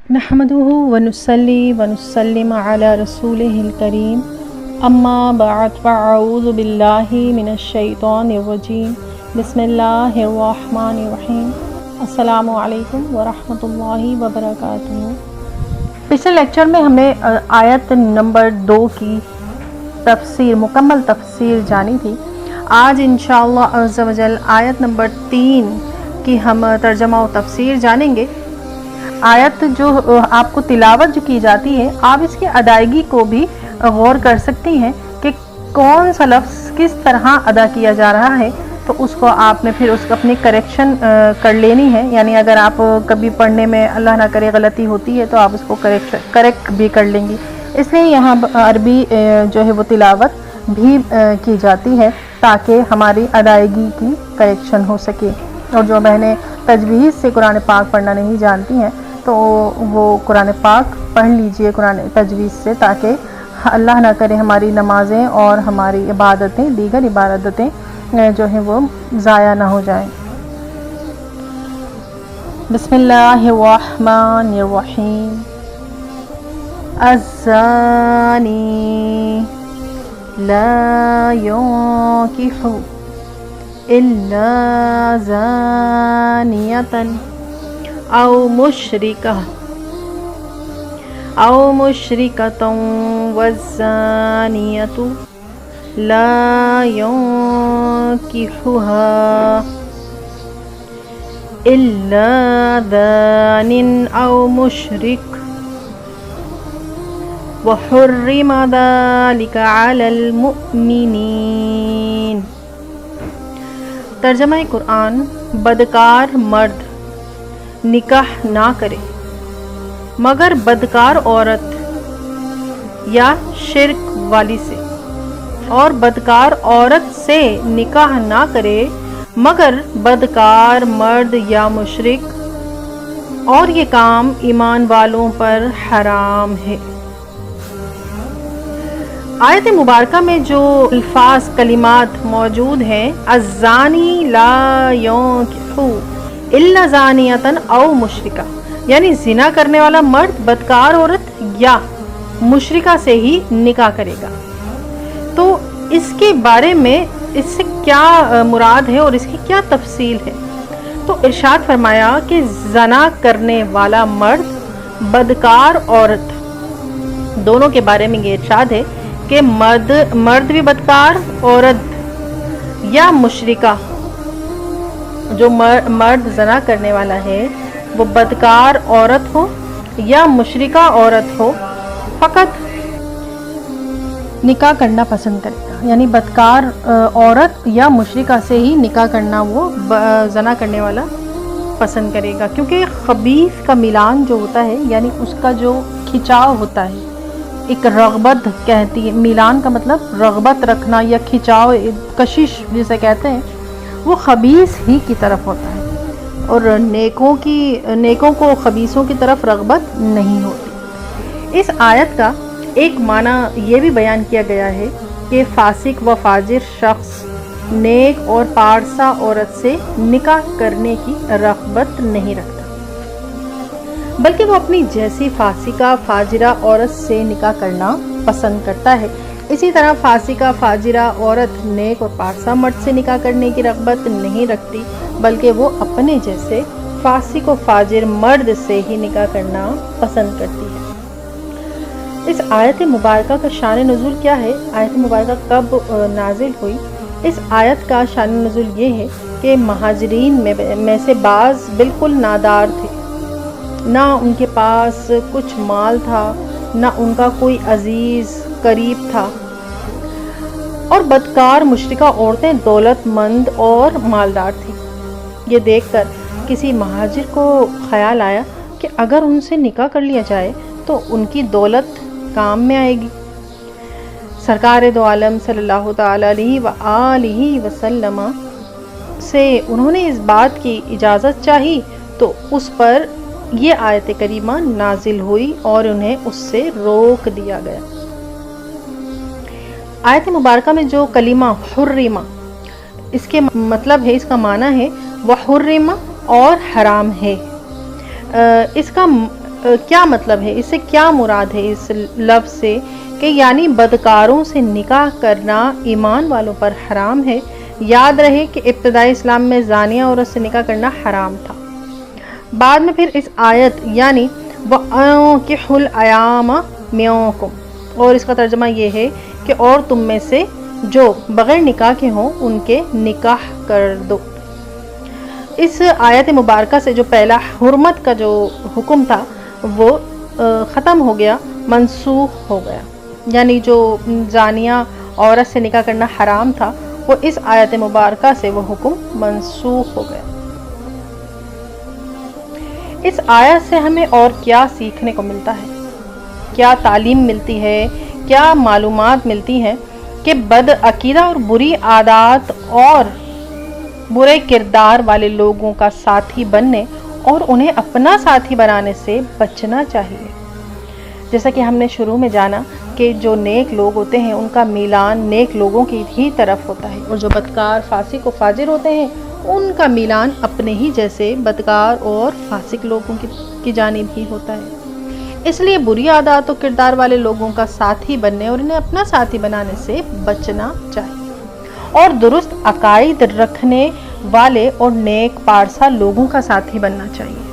نحمدہ ونصلی ونسلم علی رسولہ الکریم اما بعد فاعوذ باللہ من الشیطان الرجیم بسم اللہ الرحمن الرحیم السلام علیکم ورحمۃ اللہ وبرکاتہ۔ پچھلے لیکچر میں ہم نے آیت نمبر 2 کی تفسیر، مکمل تفسیر جانی تھی۔ آج انشاءاللہ عز و جل آیت نمبر 3 کی ہم ترجمہ و تفسیر جانیں گے۔ آیت جو آپ کو تلاوت جو کی جاتی ہے، آپ اس کی ادائیگی کو بھی غور کر سکتی ہیں کہ کون سا لفظ کس طرح ادا کیا جا رہا ہے، تو اس کو آپ نے پھر اس کو اپنی کریکشن کر لینی ہے۔ یعنی اگر آپ کبھی پڑھنے میں اللہ نہ کرے غلطی ہوتی ہے تو آپ اس کو کریکٹ بھی کر لیں گی۔ اس لیے یہاں عربی جو ہے وہ تلاوت بھی کی جاتی ہے تاکہ ہماری ادائیگی کی کریکشن ہو سکے۔ اور جو بہنیں تجویز سے قرآن پاک پڑھنا نہیں جانتی ہیں تو وہ قرآن پاک پڑھ لیجئے قرآن تجویز سے، تاکہ اللہ نہ کرے ہماری نمازیں اور ہماری عبادتیں، دیگر عبادتیں جو ہیں وہ ضائع نہ ہو جائیں۔ بسم اللہ الرحمن الرحیم۔ الزانی لا ينكح إلا زانية أو مشركة والزانية لا ينكحها إلا زان أو مشرك وحرم ذلك على المؤمنين۔ ترجمہ قرآن: بدکار مرد نکاح نہ کرے مگر بدکار عورت یا شرک والی سے، اور بدکار عورت سے نکاح نہ کرے مگر بدکار مرد یا مشرک، اور یہ کام ایمان والوں پر حرام ہے۔ آیت مبارکہ میں جو الفاظ کلمات موجود ہیں، الزانی لا ينكح الا زانیۃ او مشرکہ، یعنی زنا کرنے والا مرد بدکار عورت یا مشرکہ سے ہی نکاح کرے گا۔ تو اس کے بارے میں اس سے کیا مراد ہے اور اس کی کیا تفصیل ہے؟ تو ارشاد فرمایا کہ زنا کرنے والا مرد، بدکار عورت، دونوں کے بارے میں یہ ارشاد ہے کہ مرد بھی بدکار، عورت یا مشرکہ، جو مرد زنا کرنے والا ہے وہ بدکار عورت ہو یا مشرکہ عورت ہو، فقط نکاح کرنا پسند کرے گا۔ یعنی بدکار عورت یا مشرکہ سے ہی نکاح کرنا وہ زنا کرنے والا پسند کرے گا، کیونکہ خبیث کا ملان جو ہوتا ہے، یعنی اس کا جو کھچاؤ ہوتا ہے، ایک رغبت کہتی ہے، میلان کا مطلب رغبت رکھنا یا کھچاؤ، کشش جسے کہتے ہیں، وہ خبیث ہی کی طرف ہوتا ہے، اور نیکوں کو خبیثوں کی طرف رغبت نہیں ہوتی۔ اس آیت کا ایک معنی یہ بھی بیان کیا گیا ہے کہ فاسق و فاجر شخص نیک اور پارسا عورت سے نکاح کرنے کی رغبت نہیں رکھتا، بلکہ وہ اپنی جیسی فاسقہ فاجرہ عورت سے نکاح کرنا پسند کرتا ہے۔ اسی طرح فاسقہ فاجرہ عورت نیک اور پارسا مرد سے نکاح کرنے کی رغبت نہیں رکھتی، بلکہ وہ اپنے جیسے فاسق و فاجر مرد سے ہی نکاح کرنا پسند کرتی ہے۔ اس آیت مبارکہ کا شان نزول کیا ہے؟ آیت مبارکہ کب نازل ہوئی؟ اس آیت کا شان نزول یہ ہے کہ مہاجرین میں سے بعض بالکل نادار تھے، نہ ان کے پاس کچھ مال تھا، نہ ان کا کوئی عزیز قریب تھا، اور بدکار مشرکہ عورتیں دولت مند اور مالدار تھیں۔ یہ دیکھ کر کسی مہاجر کو خیال آیا کہ اگر ان سے نکاح کر لیا جائے تو ان کی دولت کام میں آئے گی۔ سرکار دو عالم صلی اللہ تعالی علیہ وآلہ وسلم سے انہوں نے اس بات کی اجازت چاہی تو اس پر یہ آیت کریمہ نازل ہوئی اور انہیں اس سے روک دیا گیا۔ آیت مبارکہ میں جو کلمہ حرمہ، اس کے مطلب ہے، اس کا معنی ہے وحرم اور حرام ہے۔ اس کا کیا مطلب ہے، اس سے کیا مراد ہے اس لفظ سے، کہ یعنی بدکاروں سے نکاح کرنا ایمان والوں پر حرام ہے۔ یاد رہے کہ ابتدائی اسلام میں زانیہ عورت سے نکاح کرنا حرام تھا۔ بعد میں پھر اس آیت یعنی وَأَنكِحُوا الْأَيَامَ مِنكُمْ، اور اس کا ترجمہ یہ ہے کہ اور تم میں سے جو بغیر نکاح کے ہوں ان کے نکاح کر دو۔ اس آیت مبارکہ سے جو پہلا حرمت کا جو حکم تھا وہ ختم ہو گیا، منسوخ ہو گیا، یعنی جو زانیہ عورت سے نکاح کرنا حرام تھا وہ اس آیت مبارکہ سے وہ حکم منسوخ ہو گیا۔ اس آیت سے ہمیں اور کیا سیکھنے کو ملتا ہے، کیا تعلیم ملتی ہے، کیا معلومات ملتی ہیں، کہ بد عقیدہ اور بری عادات اور برے کردار والے لوگوں کا ساتھی بننے اور انہیں اپنا ساتھی بنانے سے بچنا چاہیے۔ جیسا کہ ہم نے شروع میں جانا کہ جو نیک لوگ ہوتے ہیں ان کا میلان نیک لوگوں کی ہی طرف ہوتا ہے، اور جو بدکار فاسق و فاجر ہوتے ہیں ان کا میلان اپنے ہی جیسے بدکار اور فاسق لوگوں کی جانب ہی ہوتا ہے۔ اس لیے بری عادات و کردار والے لوگوں کا ساتھی بننے اور انہیں اپنا ساتھی بنانے سے بچنا چاہیے، اور درست عقائد رکھنے والے اور نیک پارسا لوگوں کا ساتھی بننا چاہیے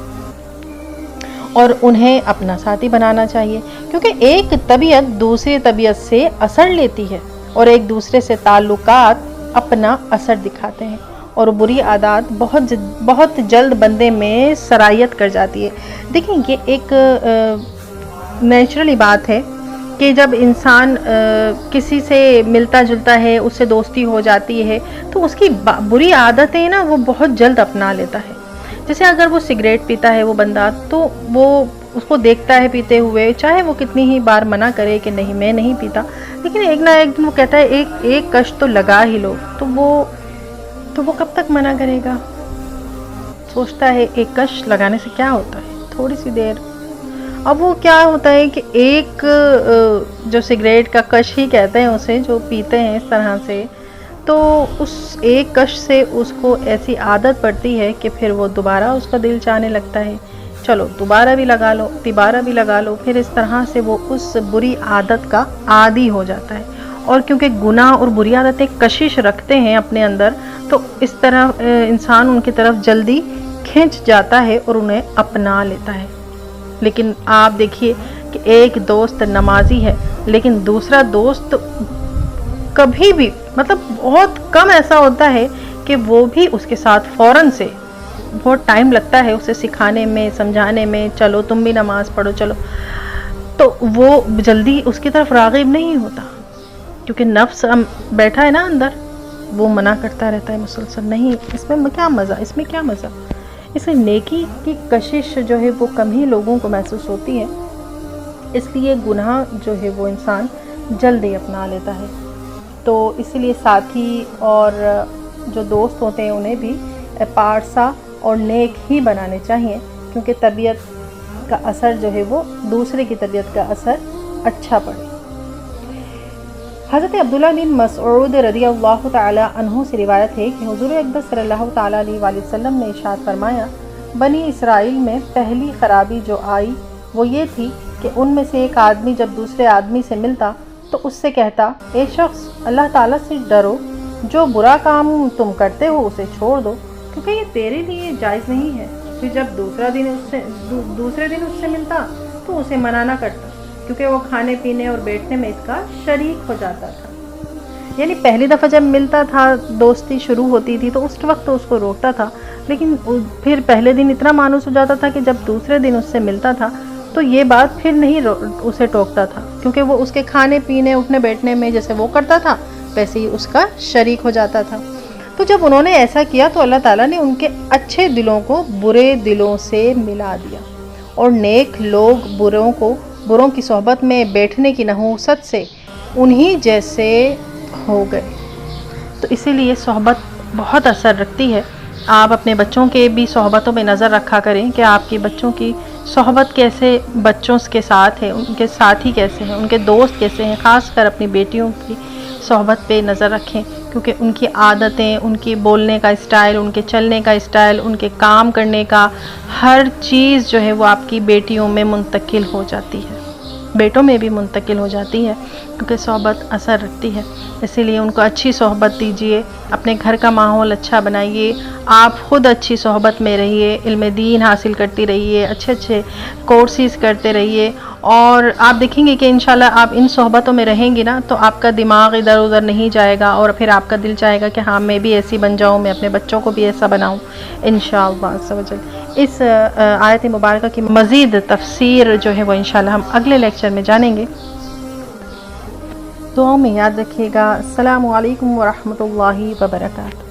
اور انہیں اپنا ساتھی بنانا چاہیے، کیونکہ ایک طبیعت دوسری طبیعت سے اثر لیتی ہے اور ایک دوسرے سے تعلقات اپنا اثر دکھاتے ہیں، اور بری عادات بہت جلد بندے میں سرایت کر جاتی ہے۔ دیکھیں یہ ایک نیچرلی بات ہے کہ جب انسان کسی سے ملتا جلتا ہے، اس سے دوستی ہو جاتی ہے تو اس کی بری عادتیں نا وہ بہت جلد اپنا لیتا ہے۔ جیسے اگر وہ سگریٹ پیتا ہے وہ بندہ، تو وہ اس کو دیکھتا ہے پیتے ہوئے، چاہے وہ کتنی ہی بار منع کرے کہ نہیں میں نہیں پیتا، لیکن ایک نہ ایک دن وہ کہتا ہے ایک کش تو لگا ہی لو، تو وہ کب تک منع کرے گا؟ سوچتا ہے ایک کش لگانے سے کیا ہوتا ہے، تھوڑی سی دیر۔ اب وہ کیا ہوتا ہے کہ ایک جو سگریٹ کا کش ہی کہتے ہیں اسے، جو پیتے ہیں اس طرح سے، تو اس ایک کش سے اس کو ایسی عادت پڑتی ہے کہ پھر وہ دوبارہ اس کا دل چاہنے لگتا ہے، چلو دوبارہ بھی لگا لو، تیبارہ بھی لگا لو، پھر اس طرح سے وہ اس بری عادت کا عادی ہو جاتا ہے۔ اور کیونکہ گناہ اور بری عادتیں کشش رکھتے ہیں اپنے اندر، تو اس طرح انسان ان کی طرف جلدی کھنچ جاتا ہے اور انہیں اپنا لیتا ہے۔ لیکن آپ دیکھیے کہ ایک دوست نمازی ہے لیکن دوسرا دوست کبھی بھی، مطلب بہت کم ایسا ہوتا ہے کہ وہ بھی اس کے ساتھ فوراً سے، بہت ٹائم لگتا ہے اسے سکھانے میں، سمجھانے میں، چلو تم بھی نماز پڑھو چلو، تو وہ جلدی اس کی طرف راغب نہیں ہوتا، کیونکہ نفس بیٹھا ہے نا اندر، وہ منع کرتا رہتا ہے مسلسل، نہیں اس میں کیا مزہ، اس میں کیا مزہ۔ اس لیے نیکی کی کشش جو ہے وہ کم ہی لوگوں کو محسوس ہوتی ہے، اس لیے گناہ جو ہے وہ انسان جلدی اپنا لیتا ہے۔ تو اس لیے ساتھی اور جو دوست ہوتے ہیں انہیں بھی پارسا اور نیک ہی بنانے چاہیے، کیونکہ طبیعت کا اثر جو ہے وہ دوسرے کی طبیعت کا اثر اچھا پڑے۔ حضرت عبداللہ بن مسعود رضی اللہ تعالی عنہ سے روایت ہے کہ حضور اقدس صلی اللہ تعالی علیہ وآلہ وسلم نے ارشاد فرمایا، بنی اسرائیل میں پہلی خرابی جو آئی وہ یہ تھی کہ ان میں سے ایک آدمی جب دوسرے آدمی سے ملتا تو اس سے کہتا، اے شخص اللہ تعالیٰ سے ڈرو، جو برا کام تم کرتے ہو اسے چھوڑ دو، کیونکہ یہ تیرے لیے جائز نہیں ہے۔ پھر جب دوسرے دن اس سے ملتا تو اسے منع نہ کرتا، کیونکہ وہ کھانے پینے اور بیٹھنے میں اس کا شریک ہو جاتا تھا۔ یعنی پہلی دفعہ جب ملتا تھا، دوستی شروع ہوتی تھی تو اس وقت تو اس کو روکتا تھا، لیکن پھر پہلے دن اتنا مانوس ہو جاتا تھا کہ جب دوسرے دن اس سے ملتا تھا تو یہ بات پھر نہیں اسے ٹوکتا تھا، کیونکہ وہ اس کے کھانے پینے اٹھنے بیٹھنے میں جیسے وہ کرتا تھا ویسے ہی اس کا شریک ہو جاتا تھا۔ تو جب انہوں نے ایسا کیا تو اللہ تعالیٰ نے ان کے اچھے دلوں کو برے دلوں سے ملا دیا، اور نیک لوگ بروں کی صحبت میں بیٹھنے کی نحوست سے انہی جیسے ہو گئے۔ تو اسی لیے صحبت بہت اثر رکھتی ہے۔ آپ اپنے بچوں کے بھی صحبتوں میں نظر رکھا کریں کہ آپ کے بچوں کی صحبت کیسے بچوں کے ساتھ ہے، ان کے ساتھی کیسے ہیں، ان کے دوست کیسے ہیں، خاص کر اپنی بیٹیوں کی صحبت پہ نظر رکھیں، کیونکہ ان کی عادتیں، ان کی بولنے کا اسٹائل، ان کے چلنے کا اسٹائل، ان کے کام کرنے کا ہر چیز جو ہے وہ آپ کی بیٹیوں میں منتقل ہو جاتی ہے، بیٹوں میں بھی منتقل ہو جاتی ہے، کیونکہ صحبت اثر رکھتی ہے۔ اسی لیے ان کو اچھی صحبت دیجیے، اپنے گھر کا ماحول اچھا بنائیے، آپ خود اچھی صحبت میں رہیے، علم دین حاصل کرتی رہیے، اچھے اچھے کورسز کرتے رہیے، اور آپ دیکھیں گے کہ انشاءاللہ آپ ان صحبتوں میں رہیں گی نا تو آپ کا دماغ ادھر ادھر نہیں جائے گا، اور پھر آپ کا دل چاہے گا کہ ہاں میں بھی ایسی بن جاؤں، میں اپنے بچوں کو بھی ایسا بناؤں انشاءاللہ عز و جل۔ اس آیت مبارکہ کی مزید تفسیر جو ہے وہ انشاءاللہ ہم اگلے لیکچر میں جانیں گے۔ دعاؤں میں یاد رکھیے گا۔ السلام علیکم ورحمۃ اللہ وبرکاتہ۔